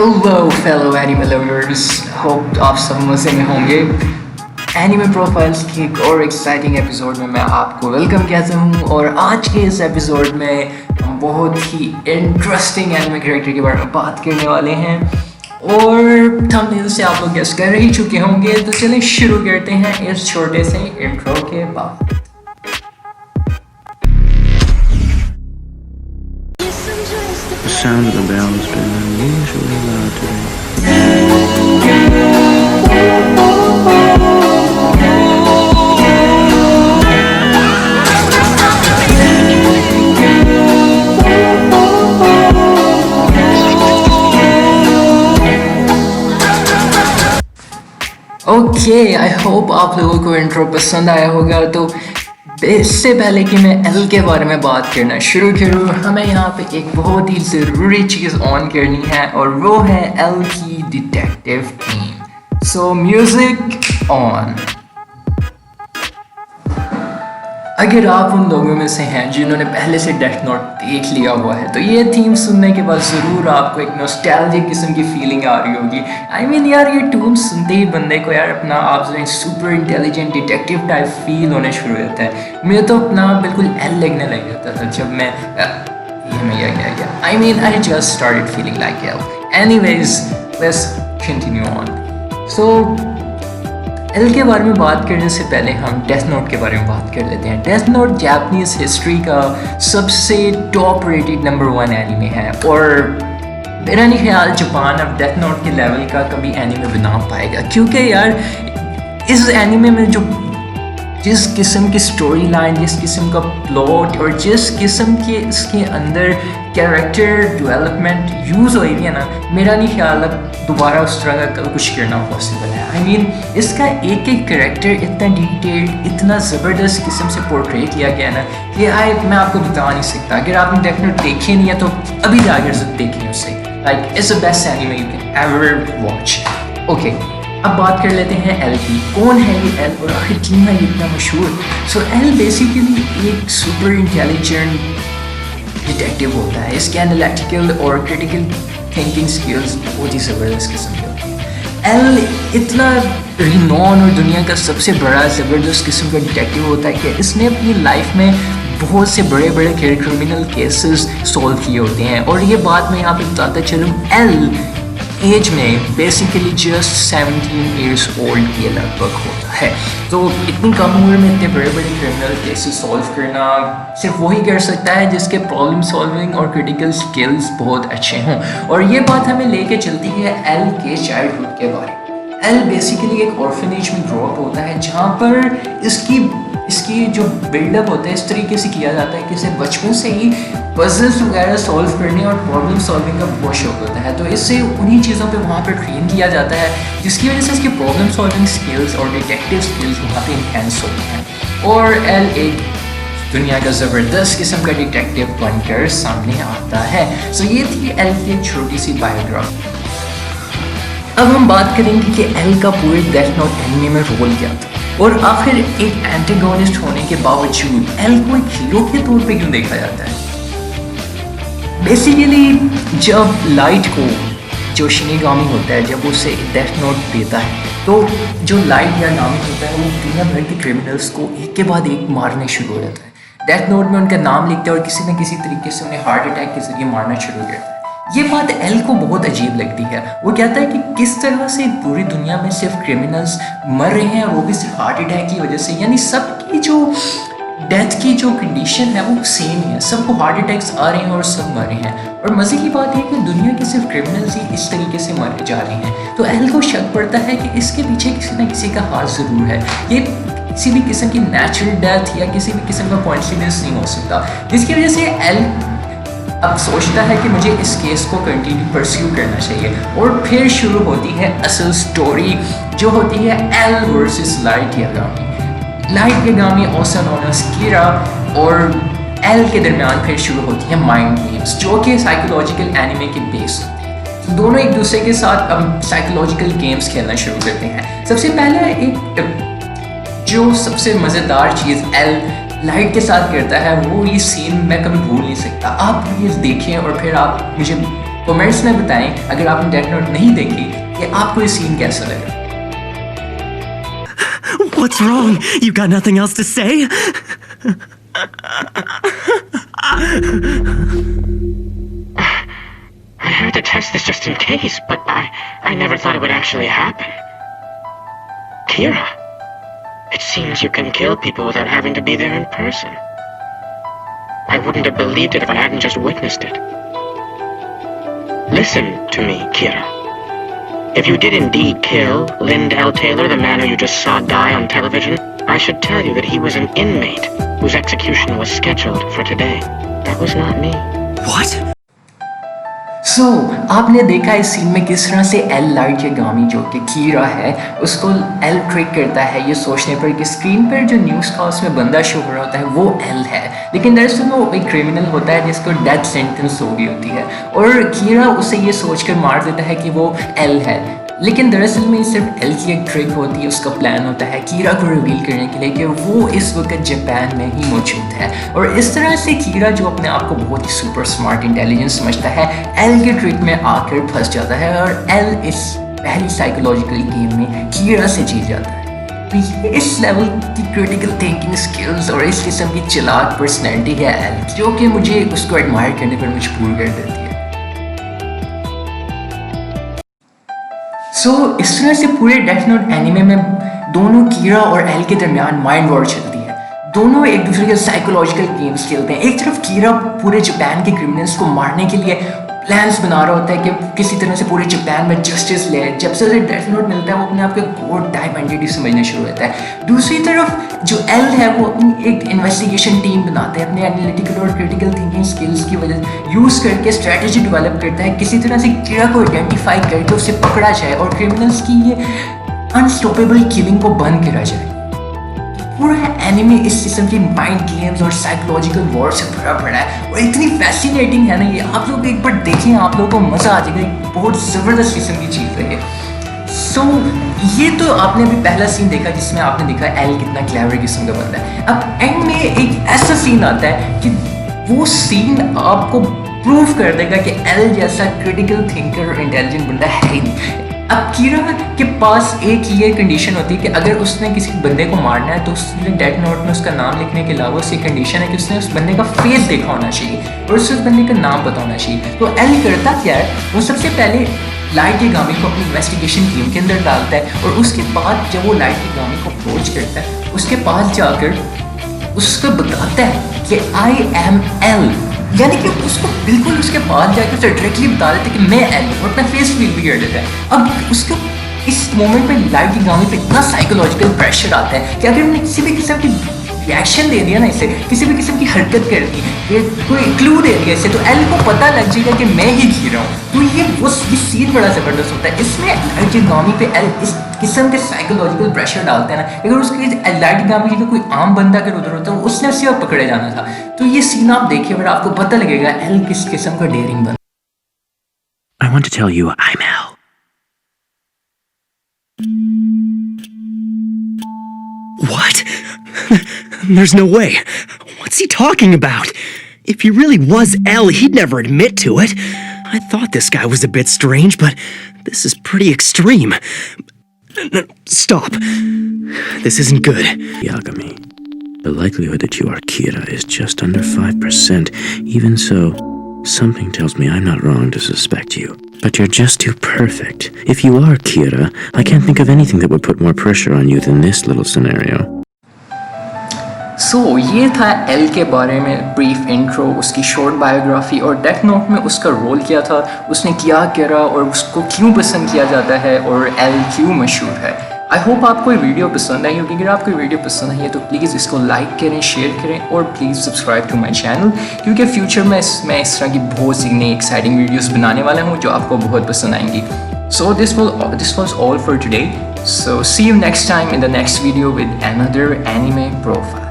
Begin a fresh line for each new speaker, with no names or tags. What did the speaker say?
Hello fellow anime lovers, hope आप सब मज़े में होंगे। एनिमे प्रोफाइल्स की एक और एक्साइटिंग एपिसोड में मैं आपको वेलकम कहता हूँ। और आज के इस एपिसोड में हम बहुत ही इंटरेस्टिंग एनिमे कैरेक्टर के बारे में बात करने वाले हैं और थंबनेल से आप लोग गेस कर ही चुके होंगे। तो चलिए शुरू करते हैं इस छोटे से इंट्रो के बाद।
The sound of the bell has been unusually loud today.
Okay, I hope आप लोगों को इंट्रो पसंद आया होगा। तो इससे पहले कि मैं एल के बारे में बात करना शुरू करूँ, हमें यहाँ पे एक बहुत ही ज़रूरी चीज़ ऑन करनी है और वो है एल की detective theme. So music on. अगर आप उन लोगों में से हैं जिन्होंने पहले से डेथ नोट देख लिया हुआ है तो ये थीम सुनने के बाद ज़रूर आपको एक नॉस्टैल्जिक किस्म की फीलिंग आ रही होगी। आई मीन यार, ये ट्यून सुनते ही बंदे को यार अपना आप जो super intelligent detective type feel होने शुरू हो जाता है। मुझे तो अपना बिल्कुल एल लगने लग जाता था जब मैं I mean I just started feeling like L. Anyways, let's continue on. So L के बारे में बात करने से पहले हम डेथ नोट के बारे में बात कर लेते हैं। डेथ नोट जापानीज हिस्ट्री का सबसे टॉप रेटेड नंबर 1 एनिमे है और मेरा नहीं ख्याल जापान अब डेथ नोट के लेवल का कभी एनिमे बना पाएगा, क्योंकि यार इस एनिमे में जो जिस किस्म की स्टोरी लाइन, जिस किस्म का प्लॉट और जिस किस्म के इसके अंदर कैरेक्टर डेवलपमेंट यूज़ हुई है ना, मेरा नहीं ख्याल अब दोबारा उस तरह का कुछ करना पॉसिबल है। आई मीन इसका एक एक कैरेक्टर इतना डिटेल्ड, इतना ज़बरदस्त किस्म से पोर्ट्रे किया गया ना कि मैं आपको बता नहीं सकता। अगर आपने डेथ नोट देखे नहीं है तो अभी जाकर जरूर देखें उसे। Like it's the best anime you can ever watch. Okay, अब बात कर लेते हैं एल की। कौन है ये एल और आखिर क्यों है ये इतना मशहूर? सो एल बेसिकली एक सुपर इंटेलिजेंट डिटेक्टिव होता है। इसके एनालिटिकल और क्रिटिकल थिंकिंग स्किल्स बहुत ही ज़बरदस्त किस्म की होती है। एल इतना रिनॉन और दुनिया का सबसे बड़ा ज़बरदस्त किस्म का डिटेक्टिव होता है कि इसने अपनी लाइफ में बहुत से बड़े बड़े क्रिमिनल केसेस सॉल्व किए होते हैं। और ये बात मैं यहाँ पे बताता चलूँ, एल एज में बेसिकली जस्ट 17 ईयर्स ओल्ड के लगभग होता है। तो इतनी कम उम्र में इतने बड़े बड़े क्रिमिनल केसेस सॉल्व करना सिर्फ वही कर सकता है जिसके प्रॉब्लम सॉल्विंग और क्रिटिकल स्किल्स बहुत अच्छे हों। और ये बात हमें लेके चलती है एल के चाइल्डहुड के बारे में। एल बेसिकली एक ऑर्फनेज में ग्रो अप होता है जहाँ पर इसकी जो बिल्डअप होता है इस तरीके से किया जाता है कि इसे बचपन से ही पजल्स वगैरह सॉल्व करने और प्रॉब्लम सॉल्विंग का बहुत शौक होता है। तो इससे उन्हीं चीज़ों पे वहाँ पर ट्रेन किया जाता है जिसकी वजह से इसके प्रॉब्लम सॉल्विंग स्किल्स और डिटेक्टिव स्किल्स वहाँ पे इन्हेंस होते हैं। और एल एक दुनिया का ज़बरदस्त किस्म का डिटेक्टिव बनकर सामने आता है। सो ये थी एल की एक छोटी सी बायोग्राफी। अब हम बात करेंगे कि एल का पूरे डेथ नोट एनिमे में रोल क्या था और आखिर एक एंटागोनिस्ट होने के बावजूद एल को एक हीरो के तौर पे क्यों देखा जाता है। बेसिकली जब लाइट को जो शिनिगामी होता है, जब उसे डेथ नोट देता है तो जो लाइट या नामी होता है वो दुनिया भर के क्रिमिनल्स को एक के बाद एक मारने शुरू हो जाता है। डेथ नोट में उनका नाम लिखता है और किसी न किसी तरीके से उन्हें हार्ट अटैक के जरिए मारना शुरू करता है। ये बात एल को बहुत अजीब लगती है। वो कहता है कि किस तरह से पूरी दुनिया में सिर्फ क्रिमिनल्स मर रहे हैं, वो भी सिर्फ हार्ट अटैक की वजह से। यानी सबकी जो डेथ की जो कंडीशन है वो सेम है, सबको हार्ट अटैक्स आ रहे हैं और सब मर रहे हैं। और मज़े की बात है कि दुनिया के सिर्फ क्रिमिनल्स ही इस तरीके से मरे जा रहे हैं। तो एल को शक पड़ता है कि इसके पीछे किसी न किसी का हाथ ज़रूर है। ये किसी भी किस्म की नेचुरल डेथ या किसी भी किस्म का कोइंसिडेंस नहीं हो सकता, जिसकी वजह से एल अब सोचता है कि मुझे इस केस को कंटिन्यू परस्यू करना चाहिए। और फिर शुरू होती है असल स्टोरी, जो होती है L versus Light Yagami. Light Yagami also known as Kira और एल के दरमियान फिर शुरू होती है माइंड गेम्स, जो कि साइकोलॉजिकल एनिमे के बेस होते हैं। तो दोनों एक दूसरे के साथ अब साइकोलॉजिकल गेम्स खेलना शुरू करते हैं। सबसे पहले एक जो सबसे मज़ेदार चीज़ एल लाइट के साथ करता है वो ये सीन मैं कभी भूल नहीं सकता। आप प्लीज़ देखें और फिर आप मुझे कमेंट्स में बताएं अगर आपने डेथ नोट नहीं देखी कि आपको ये सीन कैसा लगा।
What's wrong? You got nothing else to say?
I had to test this just in case, but I never thought it would actually happen. Kira, it seems you can kill people without having to be there in person. I wouldn't have believed it if I hadn't just witnessed it. Listen to me, Kira. If you did indeed kill Lynd L. Taylor, the man who you just saw die on television, I should tell you that he was an inmate whose execution was scheduled for today. That was not me.
What?
So, आपने देखा इस scene में किस तरह से L light Yagami जो कि कीरा है उसको एल ट्रिक करता है ये सोचने पर कि स्क्रीन पर जो न्यूज़ कास्ट में बंदा शो हो रहा होता है वो एल है, लेकिन दरअसल वो एक क्रिमिनल होता है जिसको डेथ सेंटेंस हो गई होती है और कीरा उसे ये सोचकर मार देता है कि वो एल है, लेकिन दरअसल में सिर्फ एल की एक ट्रिक होती है, उसका प्लान होता है कीरा को रिवील करने के लिए कि वो इस वक्त जापान में ही मौजूद है। और इस तरह से कीरा जो अपने आप को बहुत ही सुपर स्मार्ट इंटेलिजेंट समझता है एल के ट्रिक में आकर फंस जाता है और एल इस पहली साइकोलॉजिकल गेम में कीरा से जीत जाता है। तो ये इस लेवल की क्रिटिकल थिंकिंग स्किल्स और इस किस्म की चालाक पर्सनैलिटी है एल जो कि मुझे उसको एडमायर करने पर मजबूर कर देती है। इस तरह से पूरे डेथ नोट एनिमे में दोनों कीरा और एल के दरमियान माइंड वॉर चलती है, दोनों एक दूसरे के साइकोलॉजिकल गेम्स खेलते हैं। एक तरफ कीरा पूरे जापान के क्रिमिनल्स को मारने के लिए प्लान्स बना रहा होता है कि किसी तरह से पूरे जापान में जस्टिस ले, जब से उसे डेथ नोट मिलता है वो अपने आप को गॉड टाइप एंटिटी समझना शुरू होता है। दूसरी तरफ जो एल है वो अपनी एक इन्वेस्टिगेशन टीम बनाता है, अपने एनालिटिकल और क्रिटिकल थिंकिंग स्किल्स की वजह यूज़ करके स्ट्रेटजी डेवलप करता है, किसी तरह से कीरा को आइडेंटिफाई करके उसे पकड़ा जाए और क्रिमिनल्स की ये अनस्टॉपेबल किलिंग को बंद करा जाए। पूरा एनिमे इस किस्म की माइंड गेम्स और साइकोलॉजिकल वॉर से भरा पड़ा है और इतनी फैसिनेटिंग है ना ये, आप लोग एक बार देखिए आप लोगों को मज़ा आ जाएगा, बहुत ज़बरदस्त किस्म की चीज़ है ये। ये तो आपने अभी पहला सीन देखा जिसमें आपने देखा एल कितना क्लेवर किस्म का बंदा है। अब एंड में एक ऐसा सीन आता है कि वो सीन आपको प्रूव कर देगा कि एल जैसा क्रिटिकल थिंकर और इंटेलिजेंट बंदा है ही नहीं। अब कीरा के पास एक ये कंडीशन होती है कि अगर उसने किसी बंदे को मारना है तो उसने डेथ नोट में उसका नाम लिखने के अलावा उसकी कंडीशन है कि उसने उस बंदे का फेस देखा होना चाहिए और उसे उस बंदे का नाम पता होना चाहिए। तो एल करता क्या है, वो सबसे पहले लाइट यागामी को अपनी इन्वेस्टिगेशन टीम के अंदर डालता है और उसके बाद जब वो लाइट यागामी को अप्रोच करता है उसके पास जाकर उसको बताता है कि आई एम एल, यानी कि उसको बिल्कुल उसके पास जाकर उसे डायरेक्टली बता देते कि मैं एल और अपना फेस रिवील भी कर देता है। अब उसको इस मोमेंट पे लाइट यागामी पे इतना साइकोलॉजिकल प्रेशर आता है कि अगर उन्हें किसी भी किस्म की रिएक्शन दे दिया ना, इसे किसी भी किस्म की हरकत कर दी, कोई क्लू दे दिया इसे, तो एल को पता लग जाएगा कि मैं ही कीरा हूँ। तो ये सीन बड़ा ज़बरदस्त होता है। इसमें लाइट यागामी पे एल इस किस्म के साइकोलॉजिकल प्रेशर डालते हैं ना, अगर उसकी लाइट यागामी का कोई आम बंदा अगर उधर होता है उसने उसी वक्त पकड़े जाना था। तो ये सीन आप देखिए और आपको पता लगेगा एल किस किस्म का डेयरिंग बंदा।
I want to tell you I'm Al. What? There's no way. What's he talking about? If he really was L, he'd never admit to it. I thought this guy was a bit strange, but this is pretty extreme. Stop. This isn't good.
Yagami, the likelihood that you are Kira is just under 5%. Even so, something tells me I'm not wrong to suspect you. But you're just too perfect. If you are Kira, I can't think of anything that would put more pressure on you than this little scenario.
ये था L के बारे में brief intro, उसकी short biography और death note में उसका role क्या था, उसने क्या करा और उसको क्यों पसंद किया जाता है और एल क्यों मशहूर है। आई होप आपको ये वीडियो पसंद आई होगी। अगर आपको ये वीडियो पसंद आई है तो प्लीज़ इसको लाइक करें, शेयर करें और please subscribe to my channel, क्योंकि फ्यूचर में मैं इस तरह की बहुत सी नई एक्साइटिंग वीडियोज़ बनाने वाला हूँ जो आपको बहुत पसंद आएंगी। So this was all for today. So see you next time in the next video with another anime profile.